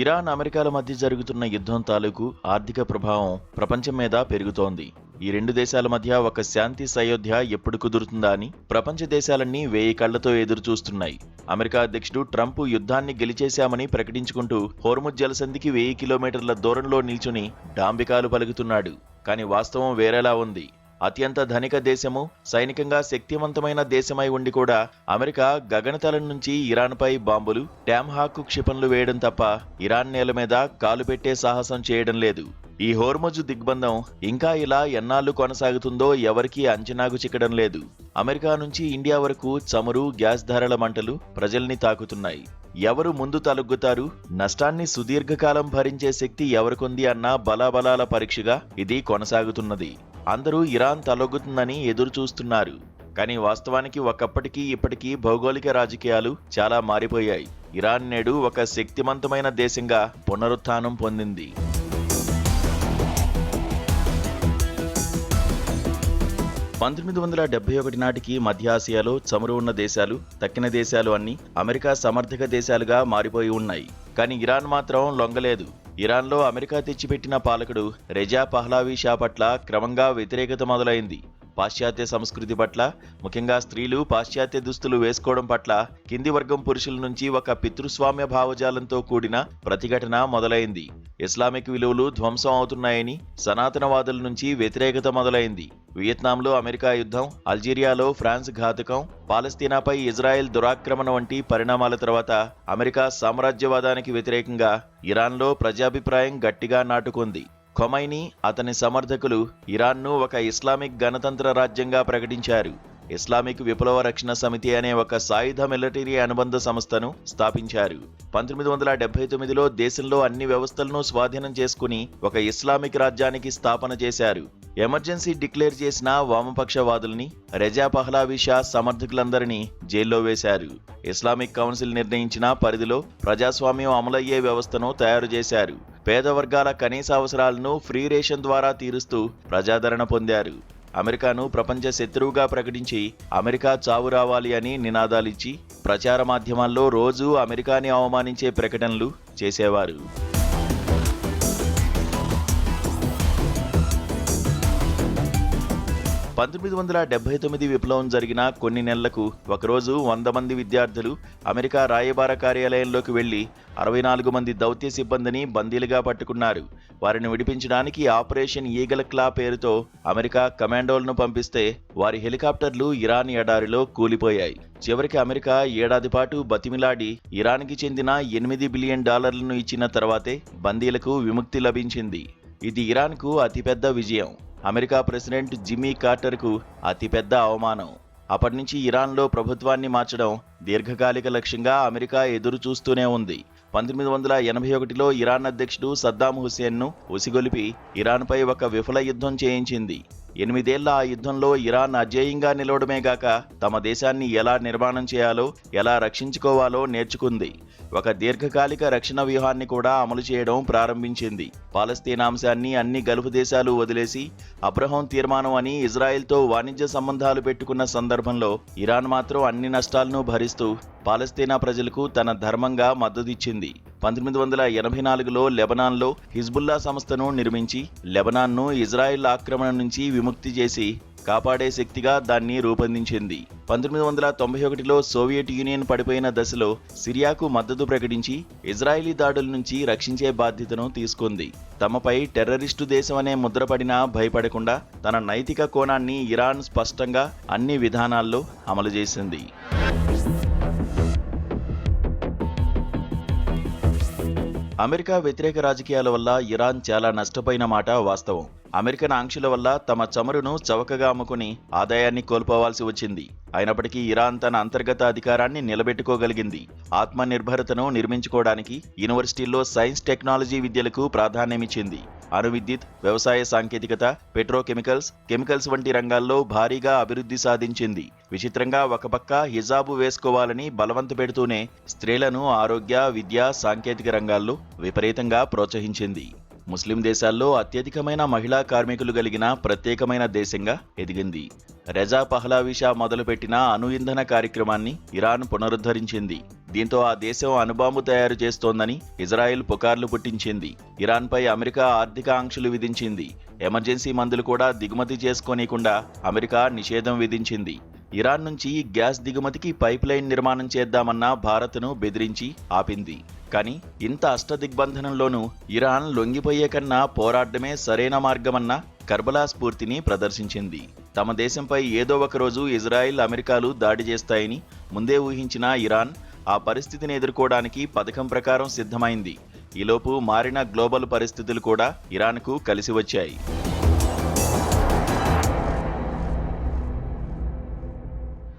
Iran, అమెరికాల మధ్య జరుగుతున్న యుద్ధం తాలూకు ఆర్థిక ప్రభావం ప్రపంచం మీద పెరుగుతోంది. ఈ రెండు దేశాల మధ్య ఒక శాంతి సయోధ్య ఎప్పుడు కుదురుతుందా అని ప్రపంచ దేశాలన్నీ వేయి కళ్లతో ఎదురుచూస్తున్నాయి. అమెరికా అధ్యక్షుడు ట్రంప్ యుద్ధాన్ని గెలిచేశామని ప్రకటించుకుంటూ హోర్ముజ్ జలసంధికి 1000 కిలోమీటర్ల దూరంలో నిల్చుని డాంబికాలు పలుకుతున్నాడు. కానీ వాస్తవం వేరేలా ఉంది. అత్యంత ధనిక దేశము, సైనికంగా శక్తివంతమైన దేశమై ఉండి కూడా అమెరికా గగనతలం నుంచి ఇరాన్పై బాంబులు, టామ్హాక్ క్షిపణులు వేయడం తప్ప ఇరాన్ నేల మీద కాలు పెట్టే సాహసం చేయడం లేదు. ఈ హోర్ముజ్ దిగ్బంధం ఇంకా ఇలా ఎన్నాళ్లు కొనసాగుతుందో ఎవరికీ అంచనాకు చిక్కడం లేదు. అమెరికా నుంచి ఇండియా వరకు చమురు, గ్యాస్ ధరల మంటలు ప్రజల్ని తాకుతున్నాయి. ఎవరు ముందు తలొగ్గుతారు, నష్టాన్ని సుదీర్ఘకాలం భరించే శక్తి ఎవరికొంది అన్న బలాబలాల పరీక్షగా ఇది కొనసాగుతున్నది. అందరూ ఇరాన్ తలొగ్గుతుందని ఎదురు చూస్తున్నారు. కానీ వాస్తవానికి ఒకప్పటికీ ఇప్పటికీ భౌగోళిక రాజకీయాలు చాలా మారిపోయాయి. ఇరాన్ నేడు ఒక శక్తివంతమైన దేశంగా పునరుత్థానం పొందింది. 1971 నాటికి మధ్య ఆసియాలో చమురు ఉన్న దేశాలు, తక్కిన దేశాలు అన్నీ అమెరికా సమర్థక దేశాలుగా మారిపోయి ఉన్నాయి. కానీ ఇరాన్ మాత్రం లొంగలేదు. ఇరాన్లో అమెరికా తెచ్చిపెట్టిన పాలకుడు రెజా పహ్లావీ షా పట్ల క్రమంగా వ్యతిరేకత మొదలైంది. పాశ్చాత్య సంస్కృతి పట్ల, ముఖ్యంగా స్త్రీలు పాశ్చాత్య దుస్తులు వేసుకోవడం పట్ల కింది వర్గం పురుషుల నుంచి ఒక పితృస్వామ్య భావజాలంతో కూడిన ప్రతిఘటన మొదలైంది. ఇస్లామిక్ విలువలు ధ్వంసం అవుతున్నాయని సనాతనవాదుల నుంచి వ్యతిరేకత మొదలైంది. వియత్నాంలో అమెరికా యుద్ధం, అల్జీరియాలో ఫ్రాన్స్ ఘాతకం, పాలస్తీనాపై ఇజ్రాయెల్ దురాక్రమణ వంటి పరిణామాల తర్వాత అమెరికా సామ్రాజ్యవాదానికి వ్యతిరేకంగా ఇరాన్లో ప్రజాభిప్రాయం గట్టిగా నాటుకుంది. ఖొమైనీ, అతని సమర్థకులు ఇరాన్ను ఒక ఇస్లామిక్ గణతంత్ర రాజ్యంగా ప్రకటించారు. ఇస్లామిక్ విప్లవ రక్షణ సమితి అనే ఒక సాయుధ మిలిటరీ అనుబంధ సంస్థను స్థాపించారు. 1979లో దేశంలో అన్ని వ్యవస్థలను స్వాధీనం చేసుకుని ఒక ఇస్లామిక్ రాజ్యానికి స్థాపన చేశారు. ఎమర్జెన్సీ డిక్లేర్ చేసిన వామపక్షవాదుల్ని, రెజా పహ్లావీ షా సమర్థకులందరినీ జైల్లో వేశారు. ఇస్లామిక్ కౌన్సిల్ నిర్ణయించిన పరిధిలో ప్రజాస్వామ్యం అమలయ్యే వ్యవస్థను తయారు చేశారు. పేద వర్గాల కనీస అవసరాలను ఫ్రీ రేషన్ ద్వారా తీరుస్తూ ప్రజాదరణ పొందారు. అమెరికాను ప్రపంచ శత్రువుగా ప్రకటించి అమెరికా చావు రావాలి అని నినాదాలిచ్చి ప్రచార మాధ్యమాల్లో రోజూ అమెరికాని అవమానించే ప్రకటనలు చేసేవారు. 1979 విప్లవం జరిగిన కొన్ని నెలలకు ఒకరోజు 100 మంది విద్యార్థులు అమెరికా రాయబార కార్యాలయంలోకి వెళ్లి 64 మంది దౌత్య సిబ్బందిని బందీలుగా పట్టుకున్నారు. వారిని విడిపించడానికి ఆపరేషన్ ఈగల్ క్లా పేరుతో అమెరికా కమాండోలను పంపిస్తే వారి హెలికాప్టర్లు ఇరాన్ ఎడారిలో కూలిపోయాయి. చివరికి అమెరికా ఏడాది పాటు బతిమిలాడి ఇరాన్కి చెందిన $8 బిలియన్ ఇచ్చిన తర్వాతే బందీలకు విముక్తి లభించింది. ఇది ఇరాన్కు అతిపెద్ద విజయం. అమెరికా ప్రెసిడెంట్ జిమ్మీ కార్టర్కు అతిపెద్ద అవమానం. అప్పటినుంచి ఇరాన్లో ప్రభుత్వాన్ని మార్చడం దీర్ఘకాలిక లక్ష్యంగా అమెరికా ఎదురు చూస్తూనే ఉంది. 1981లో ఇరాన్ అధ్యక్షుడు సద్దాం హుస్సేన్ను ఉసిగొలిపి ఇరాన్పై ఒక విఫల యుద్ధం చేయించింది. 8 ఏళ్ల ఆ యుద్ధంలో ఇరాన్ అజేయంగా నిలవడమే గాక తమ దేశాన్ని ఎలా నిర్మాణం చేయాలో, ఎలా రక్షించుకోవాలో నేర్చుకుంది. ఒక దీర్ఘకాలిక రక్షణ వ్యూహాన్ని కూడా అమలు చేయడం ప్రారంభించింది. పాలస్తీనా అంశాన్ని అన్ని గల్ఫ్ దేశాలు వదిలేసి అబ్రహం తీర్మానం అని ఇజ్రాయెల్తో వాణిజ్య సంబంధాలు పెట్టుకున్న సందర్భంలో ఇరాన్ మాత్రం అన్ని నష్టాలను భరిస్తూ పాలస్తీనా ప్రజలకు తన ధర్మంగా మద్దతిచ్చింది. 1984లో లెబనాన్లో హిజ్బుల్లా సంస్థను నిర్మించి లెబనాన్ను ఇజ్రాయెల్ ఆక్రమణ నుంచి విముక్తి చేసి కాపాడే శక్తిగా దాన్ని రూపొందించింది. 1991లో సోవియట్ యూనియన్ పడిపోయిన దశలో సిరియాకు మద్దతు ప్రకటించి ఇజ్రాయిలీ దాడుల నుంచి రక్షించే బాధ్యతను తీసుకుంది. తమపై టెర్రరిస్టు దేశం అనే ముద్రపడినా భయపడకుండా తన నైతిక కోణాన్ని ఇరాన్ స్పష్టంగా అన్ని విధానాల్లో అమలు చేసింది. అమెరికా వ్యతిరేక రాజకీయాల వల్ల ఇరాన్ చాలా నష్టపోయిన మాట వాస్తవం. అమెరికన్ ఆంక్షల వల్ల తమ చమురును చవకగా అమ్ముకుని ఆదాయాన్ని కోల్పోవాల్సి వచ్చింది. అయినప్పటికీ ఇరాన్ తన అంతర్గత అధికారాన్ని నిలబెట్టుకోగలిగింది. ఆత్మనిర్భరతను నిర్మించుకోవడానికి యూనివర్సిటీల్లో సైన్స్, టెక్నాలజీ విద్యలకు ప్రాధాన్యమిచ్చింది. అణు విద్యుత్, వ్యవసాయ సాంకేతికత, కెమికల్స్ వంటి రంగాల్లో భారీగా అభివృద్ధి సాధించింది. విచిత్రంగా ఒక పక్క హిజాబు వేసుకోవాలని బలవంత పెడుతూనే స్త్రీలను ఆరోగ్య, విద్య, సాంకేతిక రంగాల్లో విపరీతంగా ప్రోత్సహించింది. ముస్లిం దేశాల్లో అత్యధికమైన మహిళా కార్మికులు కలిగిన ప్రత్యేకమైన దేశంగా ఎదిగింది. రెజా పహ్లావి షా మొదలుపెట్టిన అణు ఇంధన కార్యక్రమాన్ని ఇరాన్ పునరుద్ధరించింది. దీంతో ఆ దేశం అణుబాంబు తయారు చేస్తోందని ఇజ్రాయెల్ పుకార్లు పుట్టించింది. ఇరాన్పై అమెరికా ఆర్థిక ఆంక్షలు విధించింది. ఎమర్జెన్సీ మందులు కూడా దిగుమతి చేసుకోనీయకుండా అమెరికా నిషేధం విధించింది. ఇరాన్ నుంచి గ్యాస్ దిగుమతికి పైప్ లైన్ నిర్మాణం చేద్దామన్న భారత్ను బెదిరించి ఆపింది. కానీ ఇంత అష్టదిగ్బంధనంలోనూ ఇరాన్ లొంగిపోయే కన్నా పోరాడమే సరైన మార్గమన్న కర్బలా స్ఫూర్తిని ప్రదర్శించింది. తమ దేశంపై ఏదో ఒకరోజు ఇజ్రాయిల్, అమెరికాలు దాడి చేస్తాయని ముందే ఊహించిన ఇరాన్ ఆ పరిస్థితిని ఎదుర్కోవడానికి పథకం ప్రకారం సిద్ధమైంది. ఈలోపు మారిన గ్లోబల్ పరిస్థితులు కూడా ఇరాన్కు కలిసి వచ్చాయి.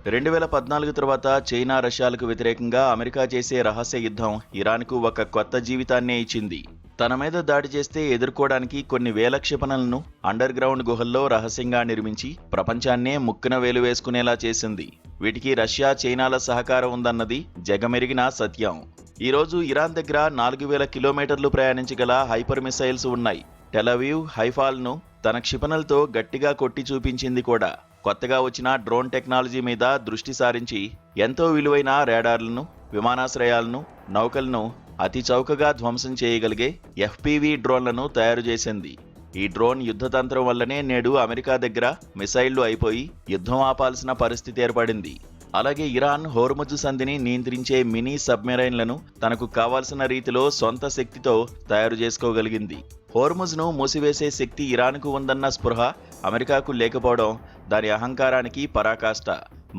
2014 తర్వాత చైనా, రష్యాలకు వ్యతిరేకంగా అమెరికా చేసే రహస్య యుద్ధం ఇరాన్కు ఒక కొత్త జీవితాన్నే ఇచ్చింది. తన మీద దాడి చేస్తే ఎదుర్కోవడానికి కొన్ని వేల క్షిపణులను అండర్ గ్రౌండ్ గుహల్లో రహస్యంగా నిర్మించి ప్రపంచాన్నే ముక్కున వేలు వేసుకునేలా చేసింది. వీటికి రష్యా, చైనాల సహకారం ఉందన్నది జగమెరిగిన సత్యం. ఈరోజు ఇరాన్ దగ్గర 4000 కిలోమీటర్లు ప్రయాణించగల హైపర్ మిసైల్స్ ఉన్నాయి. టెలవీవ్, హైఫాల్ను తన క్షిపణులతో గట్టిగా కొట్టి చూపించింది కూడా. కొత్తగా వచ్చిన డ్రోన్ టెక్నాలజీ మీద దృష్టి సారించి ఎంతో విలువైన రాడార్లను, విమానాశ్రయాలను, నౌకలను అతి చౌకగా ధ్వంసం చేయగలిగే FPV డ్రోన్లను తయారు చేసింది. ఈ డ్రోన్ యుద్ధతంత్రం వల్లనే నేడు అమెరికా దగ్గర మిసైళ్లు అయిపోయి యుద్ధం ఆపాల్సిన పరిస్థితి ఏర్పడింది. అలాగే ఇరాన్ హోర్ముజు సంధిని నియంత్రించే మినీ సబ్మెరైన్లను తనకు కావాల్సిన రీతిలో సొంత శక్తితో తయారు చేసుకోగలిగింది. హోర్ముజ్ను మూసివేసే శక్తి ఇరాన్కు ఉందన్న స్పృహ అమెరికాకు లేకపోవడం దాని అహంకారానికి పరాకాష్ట.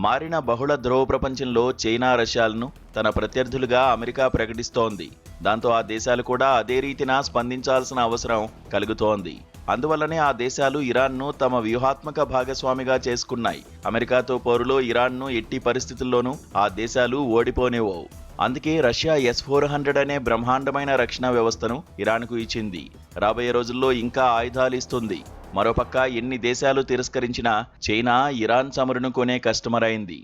మారిన బహుళ ధ్రువ ప్రపంచంలో చైనా, రష్యాలను తన ప్రత్యర్థులుగా అమెరికా ప్రకటిస్తోంది. దాంతో ఆ దేశాలు కూడా అదే రీతిన స్పందించాల్సిన అవసరం కలుగుతోంది. అందువల్లనే ఆ దేశాలు ఇరాన్ను తమ వ్యూహాత్మక భాగస్వామిగా చేసుకున్నాయి. అమెరికాతో పోరులో ఇరాన్ను ఎట్టి పరిస్థితుల్లోనూ ఆ దేశాలు ఓడిపోనివ్వవు. అందుకే రష్యా S-400 అనే బ్రహ్మాండమైన రక్షణ వ్యవస్థను ఇరాన్కు ఇచ్చింది. రాబోయే రోజుల్లో ఇంకా ఆయుధాలు ఇస్తుంది. మరోపక్క ఎన్ని దేశాలు తిరస్కరించినా చైనా ఇరాన్ చమురును కొనే కస్టమర్ అయింది.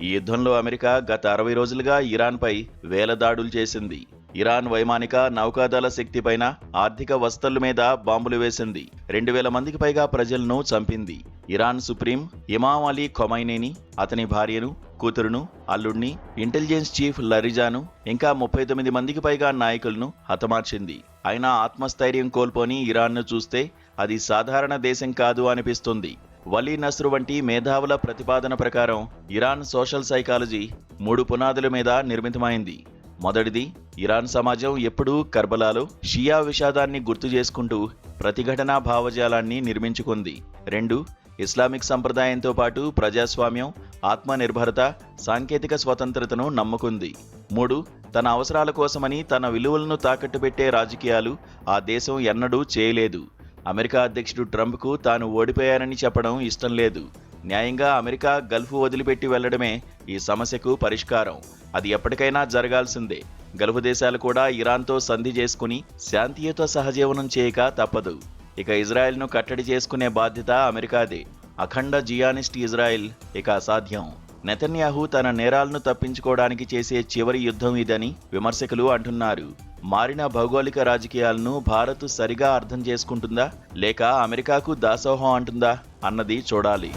ఈ యుద్ధంలో అమెరికా గత 60 రోజులుగా ఇరాన్పై వేల దాడులు చేసింది. ఇరాన్ వైమానిక, నౌకాదళ శక్తిపైన, ఆర్థిక వసతుల మీద బాంబులు వేసింది. 2000 మందికి పైగా ప్రజలను చంపింది. ఇరాన్ సుప్రీం ఇమాం అలీ ఖొమైనీని, అతని భార్యను, కూతురును, అల్లుడిని, ఇంటెలిజెన్స్ చీఫ్ లరిజాను, ఇంకా 39 మందికి పైగా నాయకులను హతమార్చింది. అయినా ఆత్మస్థైర్యం కోల్పోని ఇరాన్ను చూస్తే అది సాధారణ దేశం కాదు అనిపిస్తుంది. వలీ నస్ర్ వంటి మేధావుల ప్రతిపాదన ప్రకారం ఇరాన్ సోషల్ సైకాలజీ 3 పునాదుల మీద నిర్మితమైంది. మొదటిది, ఇరాన్ సమాజం ఎప్పుడూ కర్బలాలో షియా విషాదాన్ని గుర్తు చేసుకుంటూ ప్రతిఘటనా భావజాలాన్ని నిర్మించుకుంది. 2, ఇస్లామిక్ సంప్రదాయంతో పాటు ప్రజాస్వామ్యం, ఆత్మనిర్భరత, సాంకేతిక స్వతంత్రతను నమ్ముకుంది. 3, తన అవసరాల కోసమని తన విలువలను తాకట్టు పెట్టే రాజకీయాలు ఆ దేశం ఎన్నడూ చేయలేదు. అమెరికా అధ్యక్షుడు ట్రంప్కు తాను ఓడిపోయానని చెప్పడం ఇష్టం లేదు. న్యాయంగా అమెరికా గల్ఫ్ వదిలిపెట్టి వెళ్లడమే ఈ సమస్యకు పరిష్కారం. అది ఎప్పటికైనా జరగాల్సిందే. గల్ఫ్ దేశాలు కూడా ఇరాన్తో సంధి చేసుకుని శాంతియుత సహజీవనం చేయక తప్పదు. ఇక ఇజ్రాయెల్ను కట్టడి చేసుకునే బాధ్యత అమెరికాదే. అఖండ జియానిస్ట్ ఇజ్రాయెల్ ఇక అసాధ్యం. నెతన్యాహు తన నేరాలను తప్పించుకోవడానికి చేసే చివరి యుద్ధం ఇదని విమర్శకులు అంటున్నారు. మారిన భౌగోళిక రాజకీయాలను భారత్ సరిగా అర్థం చేసుకుంటుందా, లేక అమెరికాకు దాసోహం అంటుందా అన్నది చూడాలి.